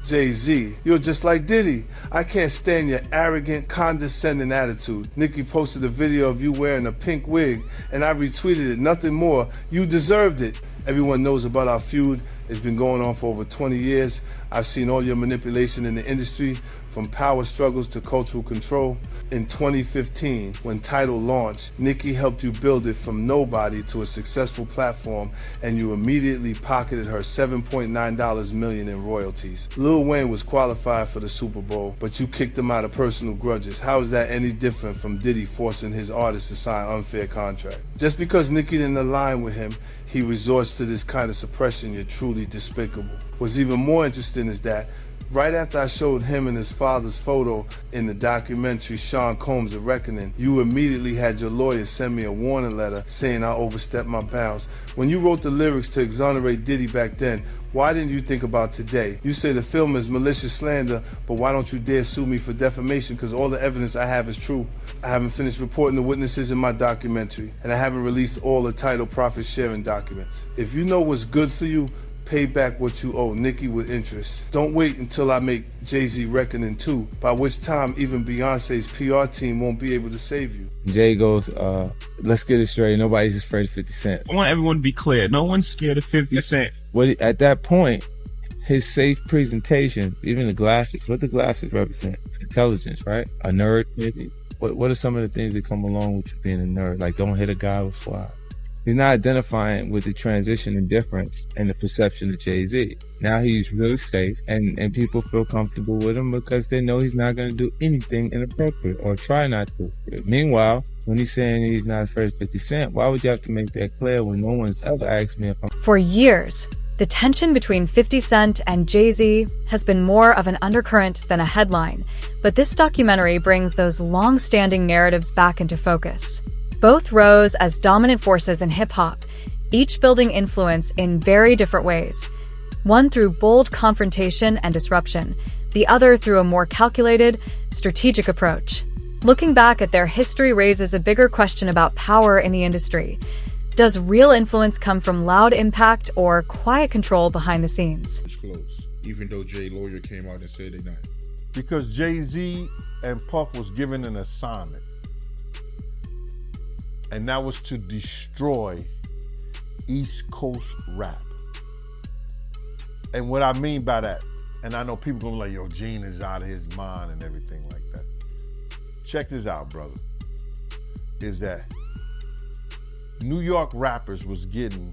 Jay-Z, you're just like Diddy. I can't stand your arrogant, condescending attitude. Nicki posted a video of you wearing a pink wig, and I retweeted it. Nothing more. You deserved it. Everyone knows about our feud. It's been going on for over 20 years. I've seen all your manipulation in the industry, from power struggles to cultural control. In 2015, when Tidal launched, Nicki helped you build it from nobody to a successful platform, and you immediately pocketed her $7.9 million in royalties. Lil Wayne was qualified for the Super Bowl, but you kicked him out of personal grudges. How is that any different from Diddy forcing his artists to sign unfair contracts? Just because Nicki didn't align with him, he resorts to this kind of suppression. You're truly despicable. What's even more interesting is that right after I showed him and his father's photo in the documentary Sean Combs' A Reckoning, you immediately had your lawyer send me a warning letter saying I overstepped my bounds. When you wrote the lyrics to exonerate Diddy back then, why didn't you think about today? You say the film is malicious slander, but why don't you dare sue me for defamation? Because all the evidence I have is true. I haven't finished reporting the witnesses in my documentary, and I haven't released all the Tidal profit sharing documents. If you know what's good for you, pay back what you owe Nicki with interest. Don't wait until I make Jay-Z Reckoning 2, by which time even Beyonce's PR team won't be able to save you. Jay goes, let's get it straight. Nobody's afraid of 50 Cent. I want everyone to be clear. No one's scared of 50 Cent. At that point, his safe presentation, even the glasses, what the glasses represent? Intelligence, right? A nerd, maybe? What are some of the things that come along with you being a nerd? Like, don't hit a guy with fly. He's not identifying with the transition and difference and the perception of Jay-Z. Now he's really safe, and people feel comfortable with him because they know he's not going to do anything inappropriate or try not to. Meanwhile, when he's saying he's not afraid of 50 Cent, why would you have to make that clear when no one's ever asked me if I'm... For years, the tension between 50 Cent and Jay-Z has been more of an undercurrent than a headline, but this documentary brings those long-standing narratives back into focus. Both rose as dominant forces in hip-hop, each building influence in very different ways. One through bold confrontation and disruption, the other through a more calculated, strategic approach. Looking back at their history raises a bigger question about power in the industry. Does real influence come from loud impact or quiet control behind the scenes? It's close, even though Jay's lawyer came out and said they're not. Because Jay-Z and Puff was given an assignment. And that was to destroy East Coast rap. And what I mean by that, and I know people gonna be like, yo, Gene is out of his mind and everything like that. Check this out, brother. Is that New York rappers was getting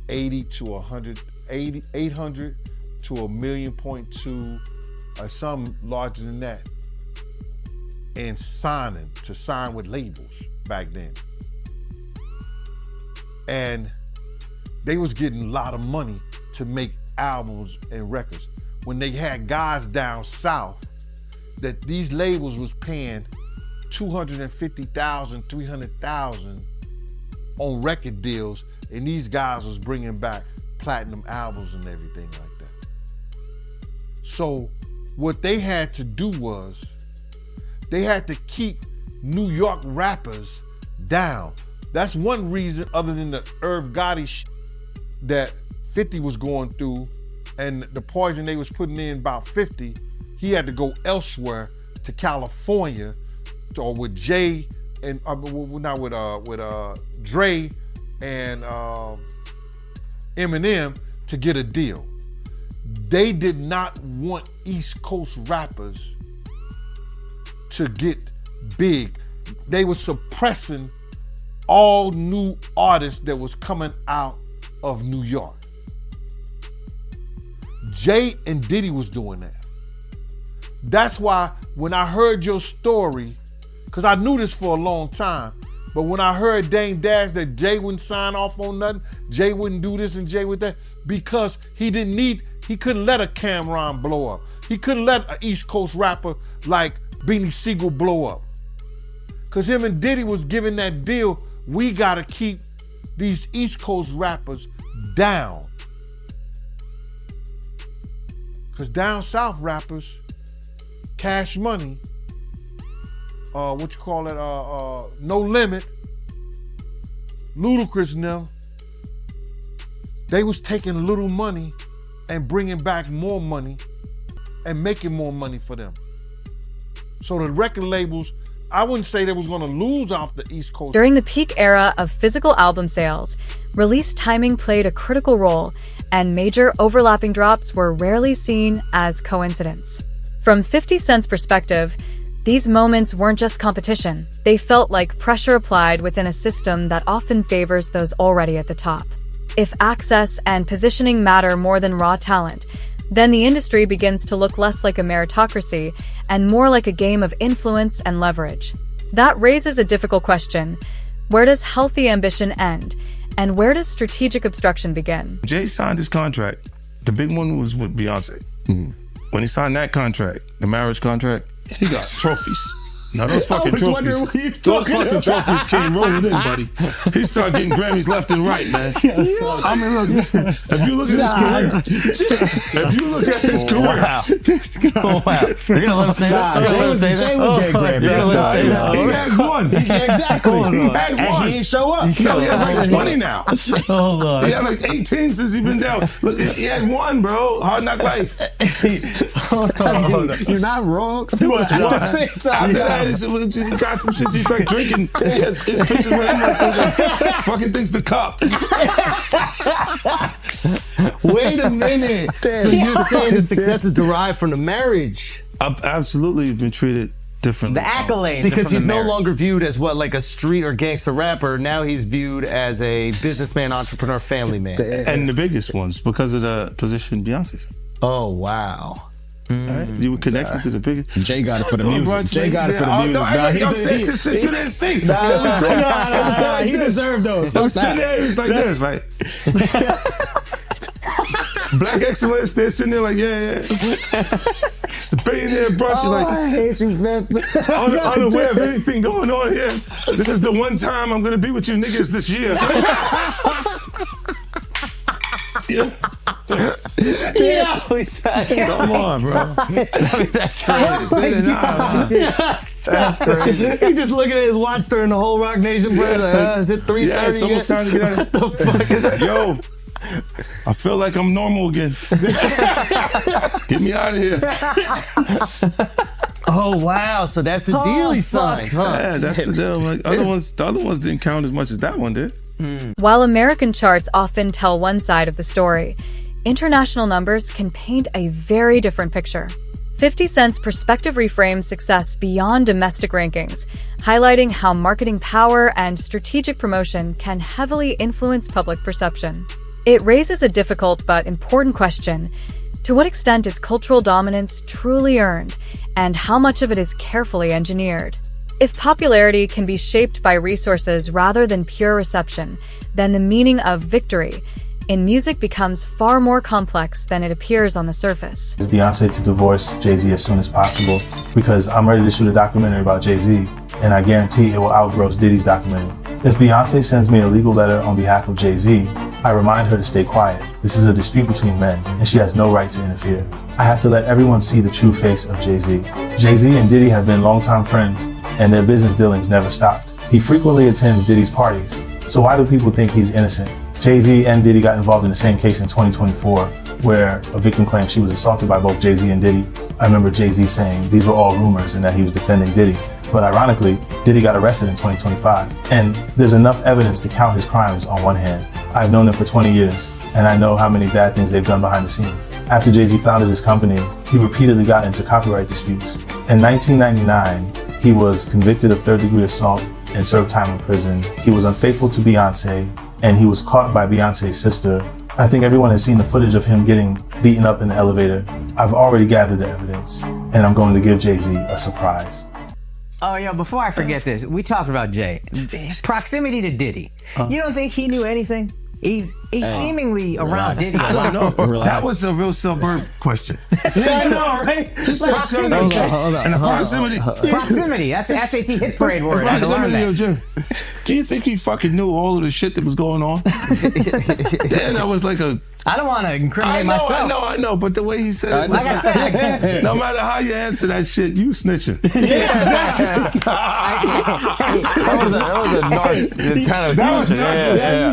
800 to 1.2 million, or some larger than that, and to sign with labels back then. And they was getting a lot of money to make albums and records. When they had guys down south that these labels was paying $250,000, $300,000 on record deals, and these guys was bringing back platinum albums and everything like that. So what they had to do was, they had to keep New York rappers down. That's one reason, other than the Irv Gotti that 50 was going through and the poison they was putting in about 50, he had to go elsewhere to California or with Jay and not with Dre and Eminem to get a deal. They did not want East Coast rappers to get big. They were suppressing all new artists that was coming out of New York. Jay and Diddy was doing that. That's why when I heard your story, because I knew this for a long time, but when I heard Dame Dash that Jay wouldn't sign off on nothing, Jay wouldn't do this and Jay would that, because he couldn't let a Cameron blow up. He couldn't let an East Coast rapper like Beanie Siegel blow up. Because him and Diddy was giving that deal, we gotta keep these East Coast rappers down. Because down south rappers, Cash Money, No Limit, Ludacris and them, they was taking little money and bringing back more money and making more money for them. So the record labels, I wouldn't say they was gonna lose off the East Coast. During the peak era of physical album sales, release timing played a critical role, and major overlapping drops were rarely seen as coincidence. From 50 Cent's perspective, these moments weren't just competition. They felt like pressure applied within a system that often favors those already at the top. If access and positioning matter more than raw talent, then the industry begins to look less like a meritocracy and more like a game of influence and leverage. That raises a difficult question. Where does healthy ambition end? And where does strategic obstruction begin? Jay signed his contract. The big one was with Beyonce. When he signed that contract, the marriage contract, he got trophies. Now those fucking trophies, trophies came rolling in, buddy. He started getting Grammys left and right, man. I mean, look, if you look at his career, This guy. Oh, wow. You're gonna let him say that? You're gonna let him say that? Jay was getting Grammys. he had one. Exactly. He had And one. he didn't show up. He had like 20 now. Oh, Lord. He had like 18 since he been down. Look, he had one, bro. Hard Knock Life. Hold on. You're not wrong. At the same time. After that, he got them shits. He started drinking. His pictures with him like fucking things to cup. Wait a minute. So you're saying the success is derived from the marriage? I've absolutely been treated differently. The accolades. Because he's no longer viewed as what, like a street or gangster rapper. Now he's viewed as a businessman, entrepreneur, family man. And the biggest ones because of the position Beyonce's. Oh, wow. Right? You were connected to the biggest. Jay got it for the music. Jay got it for the music. I'm saying shit you didn't see. Nah, he deserved those. I'm sitting there, it's like this, like Black excellence. They're sitting there like, yeah. It's the billionaire brunch. You're like, I hate you, man. unaware of anything going on here. This is the one time I'm gonna be with you niggas this year. Yeah. Come on, bro. That's crazy. That's crazy. He just looking at his watch during the whole Rock Nation break. Like, is it 3:30? Yeah, it's almost time to get out. What the fuck is that? Yo, I feel like I'm normal again. Get me out of here. Oh wow! So that's the deal he signed, huh? Yeah, that's the deal. Like the other ones didn't count as much as that one did. While American charts often tell one side of the story, international numbers can paint a very different picture. 50 Cent's perspective reframes success beyond domestic rankings, highlighting how marketing power and strategic promotion can heavily influence public perception. It raises a difficult but important question. To what extent is cultural dominance truly earned, and how much of it is carefully engineered? If popularity can be shaped by resources rather than pure reception, then the meaning of victory in music becomes far more complex than it appears on the surface. Beyonce to divorce Jay-Z as soon as possible because I'm ready to shoot a documentary about Jay-Z, and I guarantee it will outgross Diddy's documentary. If Beyonce sends me a legal letter on behalf of Jay-Z, I remind her to stay quiet. This is a dispute between men, and she has no right to interfere. I have to let everyone see the true face of Jay-Z. Jay-Z and Diddy have been longtime friends, and their business dealings never stopped. He frequently attends Diddy's parties, so why do people think he's innocent? Jay-Z and Diddy got involved in the same case in 2024, where a victim claimed she was assaulted by both Jay-Z and Diddy. I remember Jay-Z saying these were all rumors and that he was defending Diddy. But ironically, Diddy got arrested in 2025, and there's enough evidence to count his crimes on one hand. I've known them for 20 years, and I know how many bad things they've done behind the scenes. After Jay-Z founded his company, he repeatedly got into copyright disputes. In 1999, he was convicted of third-degree assault and served time in prison. He was unfaithful to Beyonce, and he was caught by Beyonce's sister. I think everyone has seen the footage of him getting beaten up in the elevator. I've already gathered the evidence, and I'm going to give Jay-Z a surprise. Oh, yeah, before I forget this, we talked about Jay. Proximity to Diddy. You don't think he knew anything? He's seemingly around Diddy a lot. No, that was a real suburb question. I know, right? Proximity. And the proximity. Proximity. That's the SAT hit parade word. I had to learn that. Jim, do you think he fucking knew all of the shit that was going on? Yeah, that was like a... I don't want to incriminate myself. I know, but the way he said it, Like I said, no matter how you answer that shit, you snitching. That was a narc kind of question.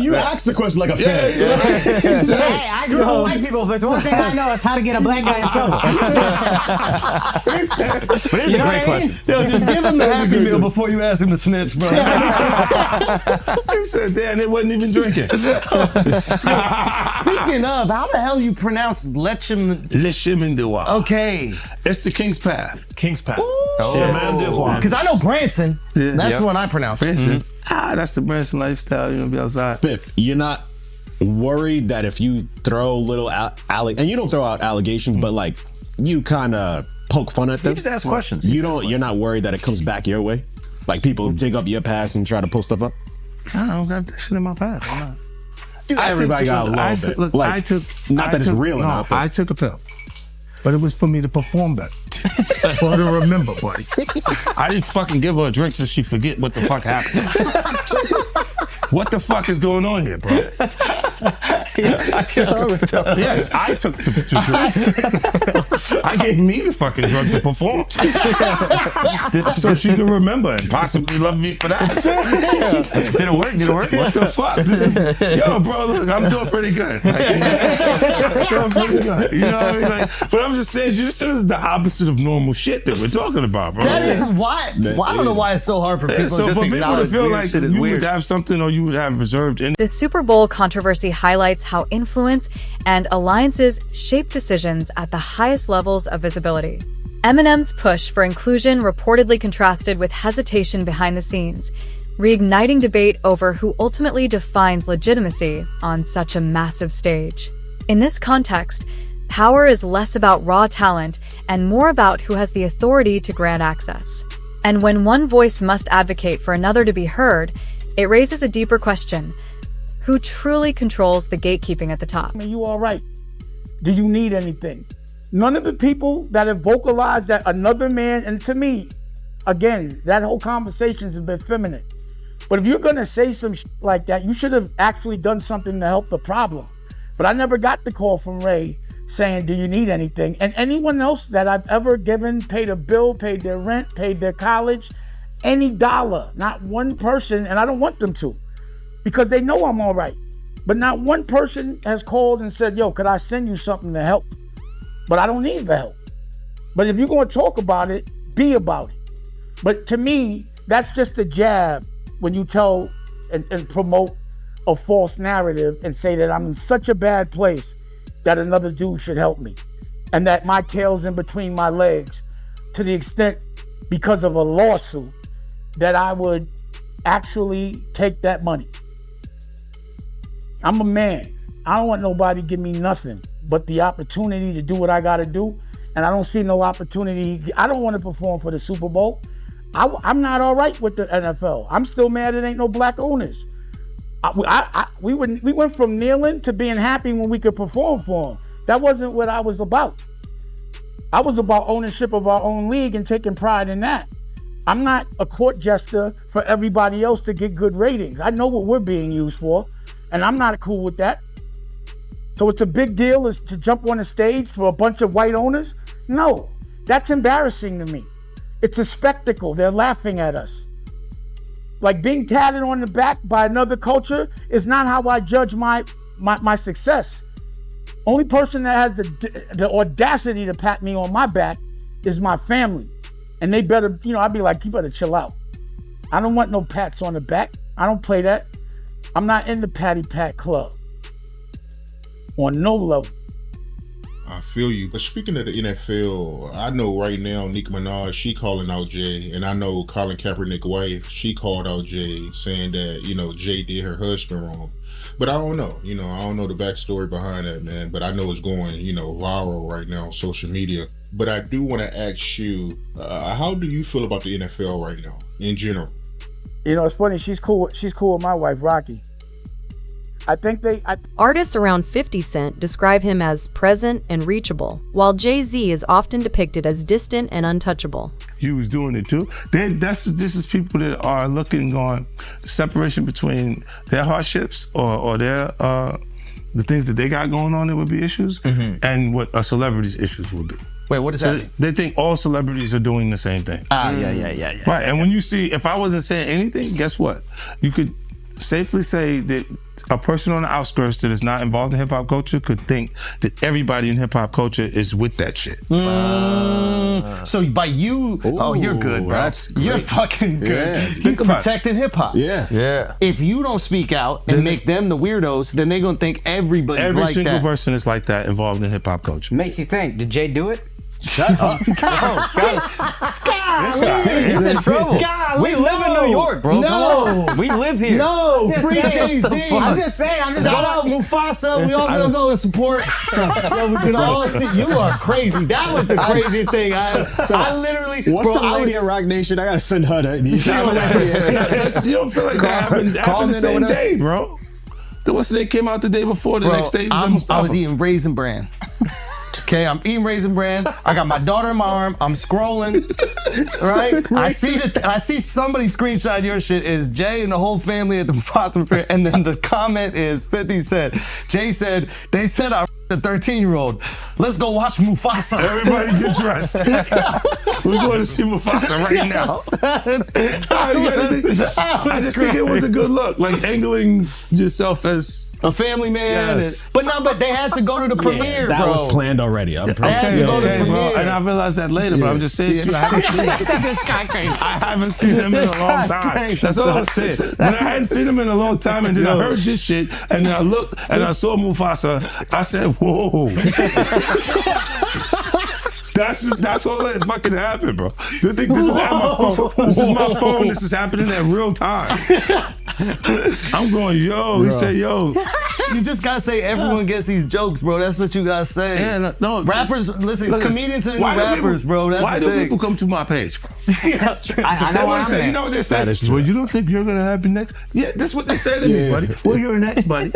You asked the question like a fan. Hey, I grew up with white people, but it's one thing I know is how to get a black guy in trouble. But here's a great question. Yo, just give him the Happy Meal before you ask him to snitch, bro. He said, damn, they wasn't even drinking. Speaking of, how the hell you pronounce Lechem? Le Chemin de Roi. Okay. It's the King's Path. King's Path. Chemin de Roi. Because I know Branson. That's the one I pronounce. Branson. That's the Branson lifestyle. You gonna be outside. Biff, you're not worried that if you throw little and you don't throw out allegations, but like you kind of poke fun at them. You just ask questions. You're not worried that it comes back your way? Like people dig up your past and try to pull stuff up? I don't got that shit in my past. I'm not. Everybody got a little bit. Look, like, I took. Not that it's real enough. I took a pill, but it was for me to perform better. For her to remember, buddy. I didn't fucking give her a drink so she forget what the fuck happened. What the fuck is going on here, bro? Yes, I took the drinks. I gave me the fucking drug to perform. So she can remember and possibly love me for that. Did it work? What the fuck? Yo, bro, look, I'm doing pretty good. Like, doing pretty good. You know what I mean? Like, but I'm just saying, you said it's the opposite of normal shit that we're talking about, bro. That is why. I don't know why it's so hard for people So just for to people to acknowledge feel weird like shit is you weird. would have something or you would have reserved in The Super Bowl controversy highlights how influence and alliances shape decisions at the highest levels of visibility. Eminem's push for inclusion reportedly contrasted with hesitation behind the scenes, reigniting debate over who ultimately defines legitimacy on such a massive stage. In this context, power is less about raw talent and more about who has the authority to grant access. And when one voice must advocate for another to be heard, it raises a deeper question. Who truly controls the gatekeeping at the top? Are you all right? Do you need anything? None of the people that have vocalized that another man, and to me, again, that whole conversation has been feminine. But if you're gonna say some shit like that, you should have actually done something to help the problem. But I never got the call from Ray saying, do you need anything? And anyone else that I've ever given, paid a bill, paid their rent, paid their college, any dollar, not one person, and I don't want them to, because they know I'm all right. But not one person has called and said, yo, could I send you something to help? But I don't need the help. But if you're gonna talk about it, be about it. But to me, that's just a jab when you tell and promote a false narrative and say that I'm in such a bad place that another dude should help me, and that my tail's in between my legs, to the extent, because of a lawsuit, that I would actually take that money. I'm a man. I don't want nobody to give me nothing but the opportunity to do what I gotta do, and I don't see no opportunity. I don't want to perform for the Super Bowl. I'm not all right with the NFL. I'm still mad it ain't no black owners. We went from kneeling to being happy when we could perform for them. That wasn't what I was about. I was about ownership of our own league and taking pride in that. I'm not a court jester for everybody else to get good ratings. I know what we're being used for, and I'm not cool with that. So it's a big deal is to jump on a stage for a bunch of white owners? No, that's embarrassing to me. It's a spectacle. They're laughing at us. Like, being tatted on the back by another culture is not how I judge my success. Only person that has the audacity to pat me on my back is my family. And they better, I'd be like, you better chill out. I don't want no pats on the back. I don't play that. I'm not in the patty pat club. On no level. I feel you. But speaking of the NFL, I know right now Nicki Minaj, she calling out Jay. And I know Colin Kaepernick's wife, she called out Jay, saying that, Jay did her husband wrong. But I don't know. I don't know the backstory behind that, man. But I know it's going, viral right now on social media. But I do want to ask you, how do you feel about the NFL right now, in general? It's funny. She's cool with my wife, Rocky. I think Artists around 50 Cent describe him as present and reachable, while Jay-Z is often depicted as distant and untouchable. He was doing it too. This is people that are looking on the separation between their hardships or their the things that they got going on that would be issues, and what a celebrity's issues would be. Wait, what is that? They think all celebrities are doing the same thing. Yeah. Right, and when you see, if I wasn't saying anything, guess what? You could safely say that a person on the outskirts that is not involved in hip hop culture could think that everybody in hip hop culture is with that shit. So by you, you're good, bro. That's great. You're fucking good. Yeah. He's protecting hip hop. Yeah. If you don't speak out and make them the weirdos, then they're gonna think everybody's Every like single that. person is like that involved in hip hop culture. Makes you think, did Jay do it? Shut up. He's in trouble. We live in New York, bro. No. We live here. No, Just free saying. Jay-Z. I'm just saying. I'm just Shout out Mufasa. We all gonna go and support. Yo, we can all see. You are crazy. That was the craziest thing. I literally. What's bro, the lady at Rock Nation? I gotta send her that. You don't feel like that happened the same day, bro. The what's the day came out the day before the next day. I was eating Raisin Bran. Okay, I'm eating Raisin Bran. I got my daughter in my arm. I'm scrolling, right? I see somebody screenshot your shit. Is Jay and the whole family at the Mufasa fair? And then the comment is 50 said, Jay said, they said I a 13-year-old. Let's go watch Mufasa. Everybody get dressed. We're going to see Mufasa right now. I just think it was a good look, like angling yourself as a family man. Yes. But they had to go to the premiere, that bro. was planned already. I'm They had to go to the bro. premiere. And I realized that later, but I'm just saying to you, I haven't seen him in a long time. That's all I'm saying. When I hadn't seen him in a long time, and then I heard this shit, and then I looked and I saw Mufasa, I said, whoa. That's all that fucking happened, bro. You think this is at my phone? This is my phone. This is happening at real time. I'm going, yo. He said, yo. You just gotta say everyone gets these jokes, bro. That's what you gotta say. Yeah, no. Rappers, listen, comedians are new Why do rappers, people- bro. That's why the do thing. people come to my page, bro? That's true. I know what I'm saying. You know what they say? That is true. Well, you don't think you're gonna have me next? Yeah, that's what they say to me, buddy. Well, you're next, buddy.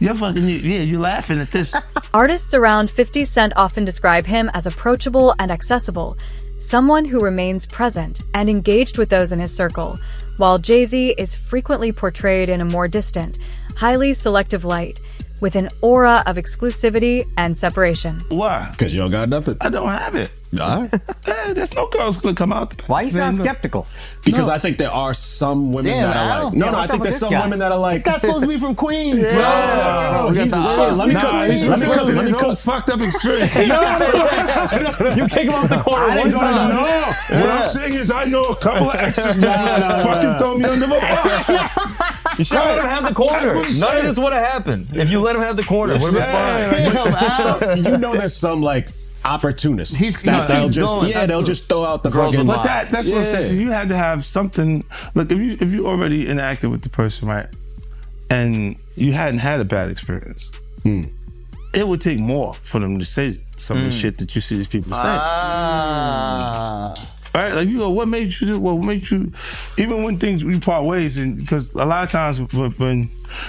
You're fucking, you're laughing at this. Artists around 50 Cent often describe him as approachable and accessible, someone who remains present and engaged with those in his circle, while Jay-Z is frequently portrayed in a more distant, highly selective light, with an aura of exclusivity and separation. Why? Because you don't got nothing. I don't have it. All right. There's no girls gonna come out. Why you sound skeptical? Because I think there are some women Damn, that are Al. like. No, Yeah, I what's up think with there's this some guy? women that are like. This guy's supposed to be from Queens, bro. Let me cook. His whole fucked up experience. You take him off the corner one time. No. What I'm saying is I know a couple of exes that fucking throw me under the bus. You should let him have the corner. None of this would have happened if you let him have the corner. Would have been fine. You know, there's some like opportunists. They'll they'll just throw out the Girls fucking. with But that's what I'm saying. You had to have something. Look, if you already interacted with the person, right, and you hadn't had a bad experience, it would take more for them to say some of the shit that you see these people say. Right? Like you go, what made you do? What made you? Even when we part ways, and because a lot of times when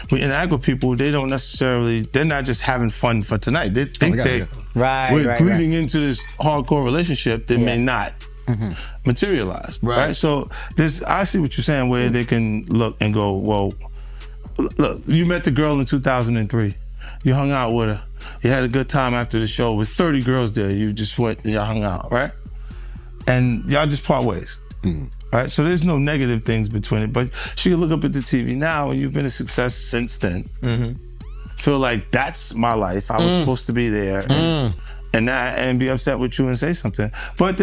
we interact with people, they're not just having fun for tonight. They think we're leading into this hardcore relationship that may not materialize. Right. So I see what you're saying, where they can look and go, well, look, you met the girl in 2003. You hung out with her. You had a good time after the show with 30 girls there. You just went and y'all hung out, right? And y'all just part ways. Right? So there's no negative things between it. But she can look up at the TV now, and you've been a success since then. Feel like that's my life. I was supposed to be there. And be upset with you and say something. But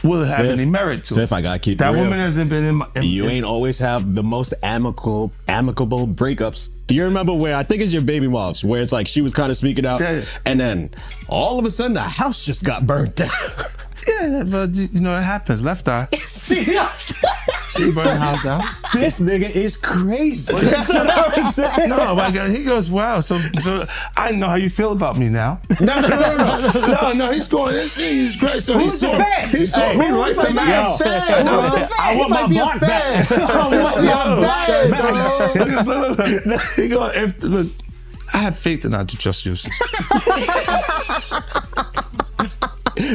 will it have any merit to it? If I gotta keep that it real, woman hasn't been you ain't always have the most amicable breakups. Do you remember where I think it's your baby moms, where it's like she was kind of speaking out, and then all of a sudden the house just got burnt down. Yeah, but you know it happens. Left eye. She burned the house down. This nigga is crazy. That's what I was saying. No, my God, he goes, wow. So I know how you feel about me now. No. He's going. He's great. So he saw me like the man. I want my block back. He goes, look, I have faith in our just justice.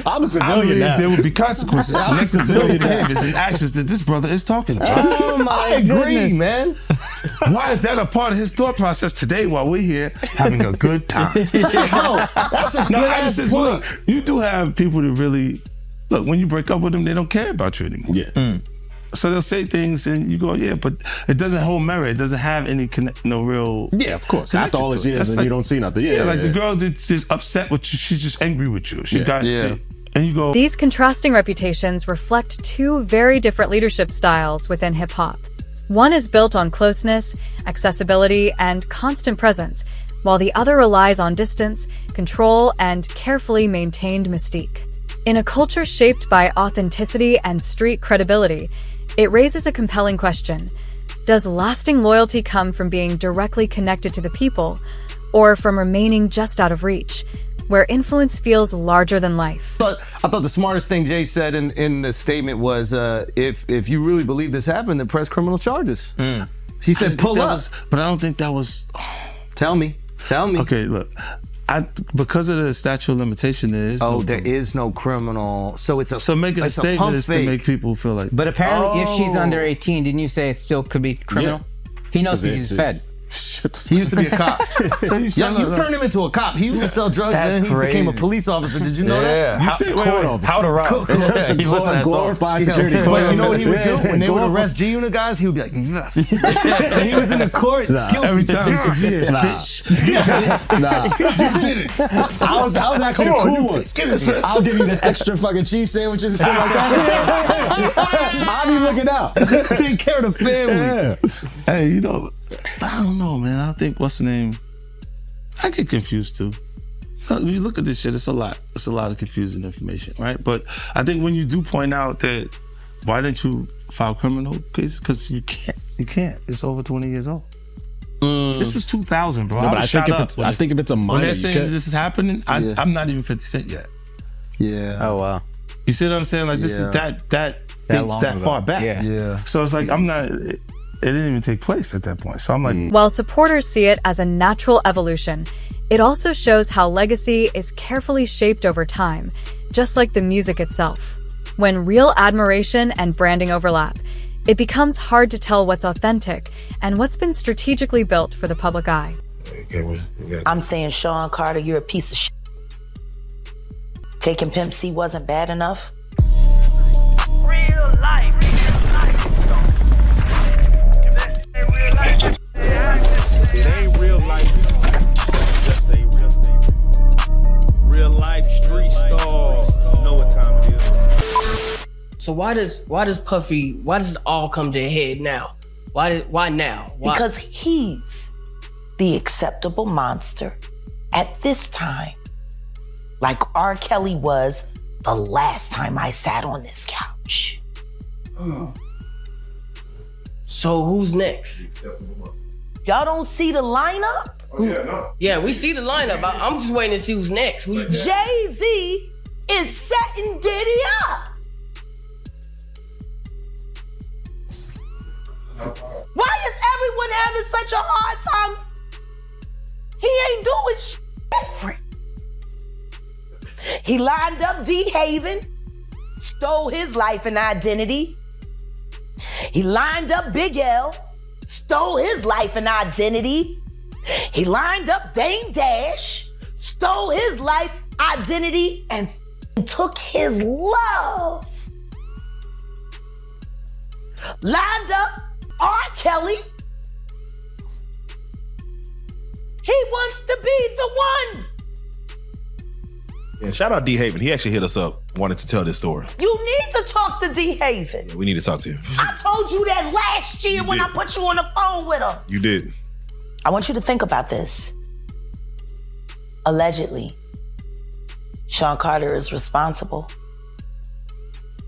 I'm a I civilian believe now. there will be consequences connected to those behaviors and actions that this brother is talking about. Oh my goodness, man. Why is that a part of his thought process today while we're here having a good time? That's a good ass point. Look, you do have people that really, look, when you break up with them, they don't care about you anymore. Yeah. So they'll say things and you go, yeah, but it doesn't hold merit. It doesn't have any no real. Yeah, of course. After all these years, and you don't see nothing. Yeah, like the girl that's just upset with you. She's just angry with you. She got you. And you go. These contrasting reputations reflect two very different leadership styles within hip hop. One is built on closeness, accessibility, and constant presence, while the other relies on distance, control, and carefully maintained mystique. In a culture shaped by authenticity and street credibility, it raises a compelling question. Does lasting loyalty come from being directly connected to the people, or from remaining just out of reach, where influence feels larger than life? But I thought the smartest thing Jay said in the statement was, if you really believe this happened, then press criminal charges. He said, pull up. But I don't think that was... Tell me. Okay, look. Because of the statute of limitation, there is there is no criminal. So it's a so making a statement is to make people feel like. But apparently, if she's under 18, didn't you say it still could be criminal? Yeah. He knows he's fed. He used to be a cop. So you turned him into a cop. He used to sell drugs and then he became a police officer. Did you know that? How to rob. Glorified security. But you know what he would do? When they would arrest G-Unit guys, he would be like, yes. And he was in the court every time. Bitch. I was actually the cool one. I'll give you the extra fucking cheese sandwiches and shit like that. I'll be looking out. Take care of the family. Hey, you know, I don't know, man. I think, what's the name? I get confused too. When you look at this shit, it's a lot. It's a lot of confusing information, right? But I think when you do point out that, why didn't you file criminal cases? Because you can't. It's over 20 years old. This was 2000, bro. No, but I think if it's a minor, when they're saying this is happening, I'm not even 50 Cent yet. Yeah. Oh wow. You see what I'm saying? Like this is that dates that far back. Yeah. So it's like I'm not. It didn't even take place at that point. So I'm like... While supporters see it as a natural evolution, it also shows how legacy is carefully shaped over time, just like the music itself. When real admiration and branding overlap, it becomes hard to tell what's authentic and what's been strategically built for the public eye. I'm saying, Sean Carter, you're a piece of shit. Taking Pimp C wasn't bad enough. Real life. It ain't real life. Just ain't real thing. Real life street stars. Know what time it is. So why does it all come to a head now? Why now? Why? Because he's the acceptable monster at this time. Like R. Kelly was the last time I sat on this couch. So who's next? Y'all don't see the lineup? Yeah, we see the lineup. I'm just waiting to see who's next. Jay-Z is setting Diddy up. Why is everyone having such a hard time? He ain't doing shit different. He lined up D. Haven, stole his life and identity. He lined up Big L, stole his life and identity. He lined up Dame Dash, stole his life, identity, and took his love. Lined up R. Kelly. He wants to be the one. Yeah, shout out D. Haven. He actually hit us up, wanted to tell this story. You need to talk to D. Haven. Yeah, we need to talk to him. I told you that last year when I put you on the phone with him. You did. I want you to think about this. Allegedly, Sean Carter is responsible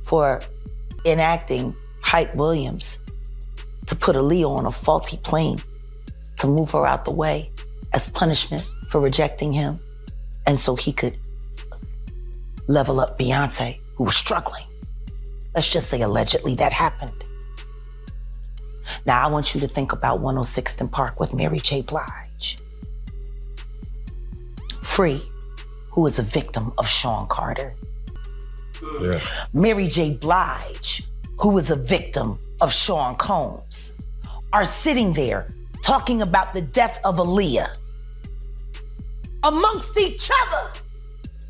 for enacting Hype Williams to put Aaliyah on a faulty plane to move her out the way as punishment for rejecting him, and so he could level up Beyonce, who was struggling. Let's just say allegedly that happened. Now I want you to think about 106th and Park with Mary J. Blige. Free, who is a victim of Sean Carter. Yeah. Mary J. Blige, who is a victim of Sean Combs, are sitting there talking about the death of Aaliyah amongst each other.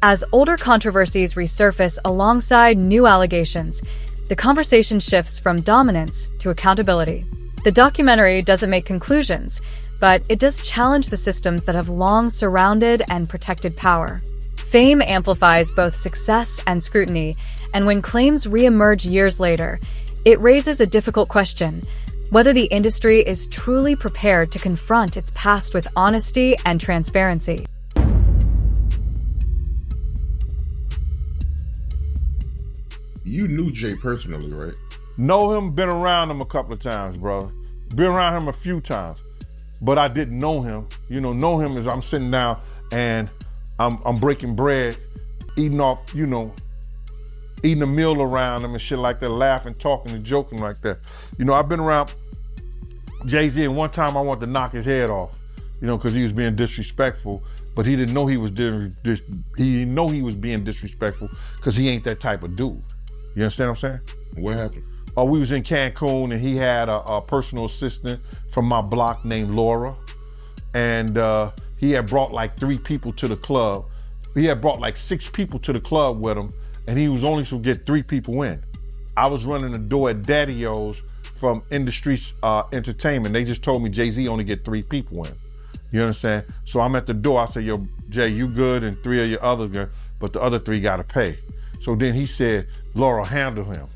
As older controversies resurface alongside new allegations, The conversation shifts from dominance to accountability. The documentary doesn't make conclusions, but it does challenge the systems that have long surrounded and protected power. Fame amplifies both success and scrutiny, and when claims reemerge years later, it raises a difficult question: whether the industry is truly prepared to confront its past with honesty and transparency. You knew Jay personally, right? Know him, been around him a couple of times, brother. Been around him a few times, but I didn't know him. Know him as I'm sitting down and I'm breaking bread, eating off, eating a meal around him and shit like that, laughing, talking and joking like that. I've been around Jay-Z, and one time I wanted to knock his head off, because he was being disrespectful, but he didn't know he was being disrespectful because he ain't that type of dude. You understand what I'm saying? What happened? We was in Cancun, and he had a personal assistant from my block named Laura, and he had brought like 3 people to the club. He had brought like 6 people to the club with him, and he was only supposed to get 3 people in. I was running the door at Daddy-O's from Industry Entertainment. They just told me Jay-Z only get 3 people in. You understand? So I'm at the door. I said, yo, Jay, you good, and 3 of your other good, but the other 3 gotta pay. So then he said, Laura, handle him.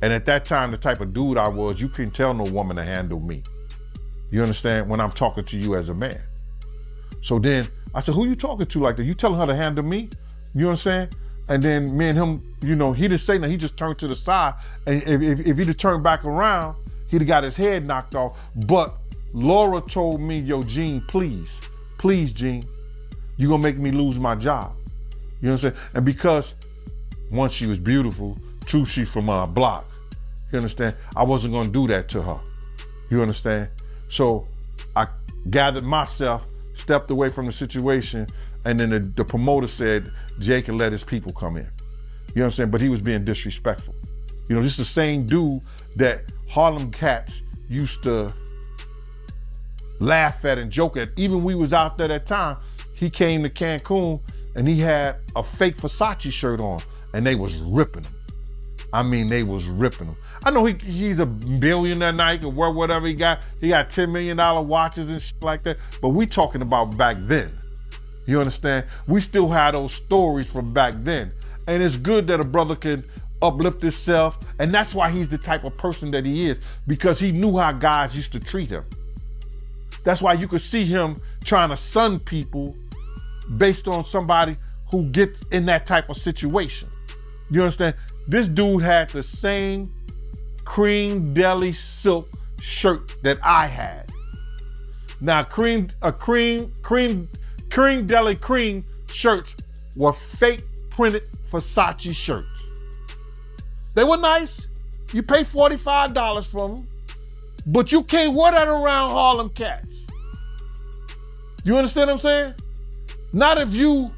And at that time, the type of dude I was, you couldn't tell no woman to handle me. You understand? When I'm talking to you as a man. So then I said, who you talking to like that? You telling her to handle me? You understand? And then me and him, he didn't say nothing. He just turned to the side. And if he'd have turned back around, he'd have got his head knocked off. But Laura told me, yo, Gene, please, Gene, you're gonna make me lose my job. You know what I'm saying? And because one, she was beautiful, 2, she's from our block. You understand? I wasn't gonna do that to her. You understand? So I gathered myself, stepped away from the situation, and then the promoter said Jay can let his people come in. You know what I'm saying? But he was being disrespectful. This is the same dude that Harlem cats used to laugh at and joke at. Even we was out there that time, he came to Cancun and he had a fake Versace shirt on, and they was ripping him. I mean, they was ripping him. I know he's a billionaire now, he can wear whatever he got. He got $10 million watches and shit like that. But we talking about back then. You understand? We still have those stories from back then. And it's good that a brother can uplift himself. And that's why he's the type of person that he is, because he knew how guys used to treat him. That's why you could see him trying to sun people based on somebody who gets in that type of situation. You understand? This dude had the same cream deli silk shirt that I had. Now, cream deli cream shirts were fake printed Versace shirts. They were nice. You pay $45 for them, but you can't wear that around Harlem cats. You understand what I'm saying? Not if you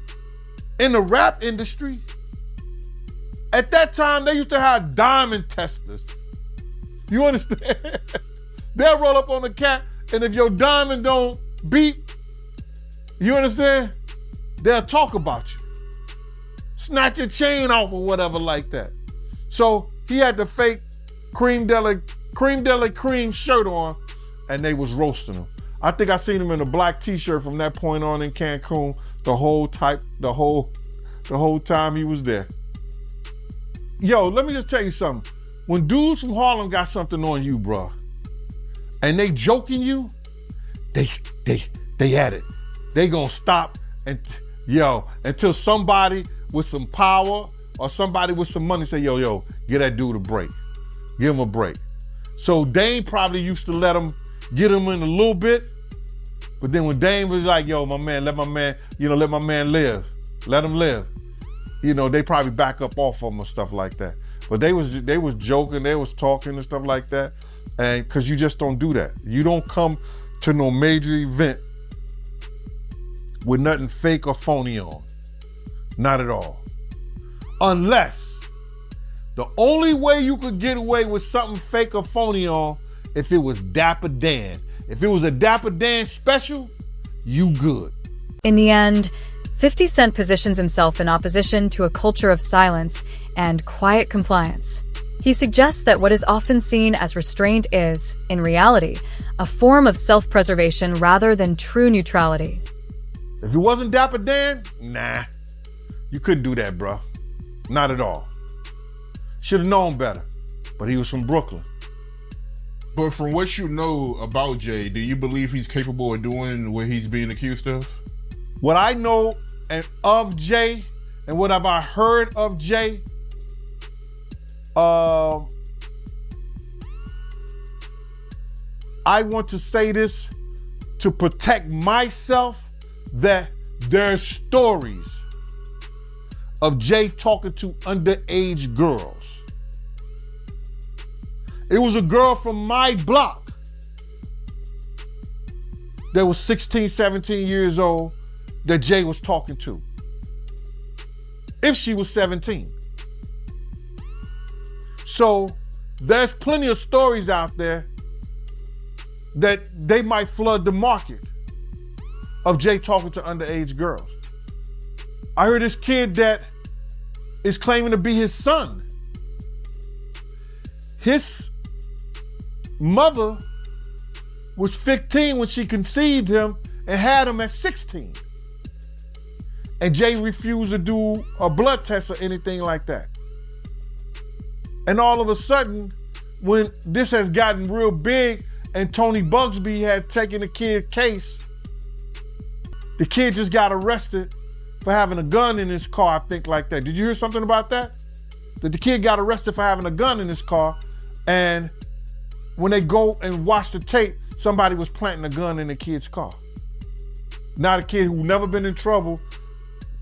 in the rap industry. At that time, they used to have diamond testers. You understand? They'll roll up on the cat, and if your diamond don't beat, you understand? They'll talk about you. Snatch your chain off or whatever like that. So he had the fake cream deli cream shirt on, and they was roasting him. I think I seen him in a black t-shirt from that point on in Cancun the whole time he was there. Yo, let me just tell you something. When dudes from Harlem got something on you, bro, and they joking you, they at it. They gonna stop until somebody with some power or somebody with some money say, yo, get that dude a break. Give him a break. So Dame probably used to let him get him in a little bit, but then when Dame was like, yo, my man, let my man live. Let him live. They probably back up off of him or stuff like that. But they was joking, they was talking and stuff like that. And cause you just don't do that. You don't come to no major event with nothing fake or phony on. Not at all. Unless the only way you could get away with something fake or phony on, if it was Dapper Dan. If it was a Dapper Dan special, you good. In the end, 50 Cent positions himself in opposition to a culture of silence and quiet compliance. He suggests that what is often seen as restraint is, in reality, a form of self-preservation rather than true neutrality. If it wasn't Dapper Dan, nah, you couldn't do that, bro. Not at all. Should have known better, but he was from Brooklyn. But from what you know about Jay, do you believe he's capable of doing what he's being accused of? What I know and of Jay, and what have I heard of Jay, I want to say this to protect myself, that there's stories of Jay talking to underage girls. It was a girl from my block that was 16, 17 years old that Jay was talking to. If she was 17. So there's plenty of stories out there that they might flood the market of Jay talking to underage girls. I heard this kid that is claiming to be his son. His mother was 15 when she conceived him and had him at 16. And Jay refused to do a blood test or anything like that. And all of a sudden, when this has gotten real big and Tony Bugsby had taken the kid's case, the kid just got arrested for having a gun in his car, I think, like that. Did you hear something about that? That the kid got arrested for having a gun in his car, and when they go and watch the tape, somebody was planting a gun in the kid's car. Now the kid who never been in trouble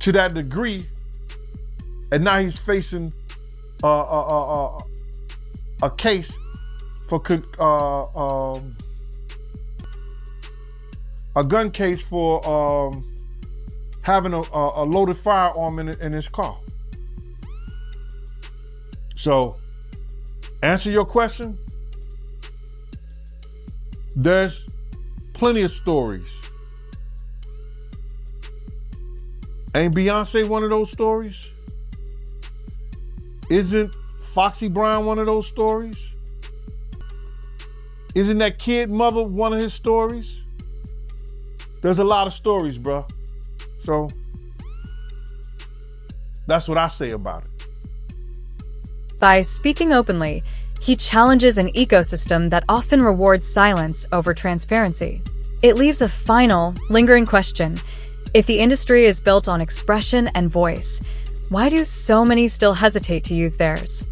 to that degree, and now he's facing a case for a gun case for having a loaded firearm in his car. So, answer your question. There's plenty of stories. Ain't Beyonce one of those stories? Isn't Foxy Brown one of those stories? Isn't that kid mother one of his stories? There's a lot of stories, bro. So that's what I say about it. By speaking openly, he challenges an ecosystem that often rewards silence over transparency. It leaves a final, lingering question. If the industry is built on expression and voice, why do so many still hesitate to use theirs?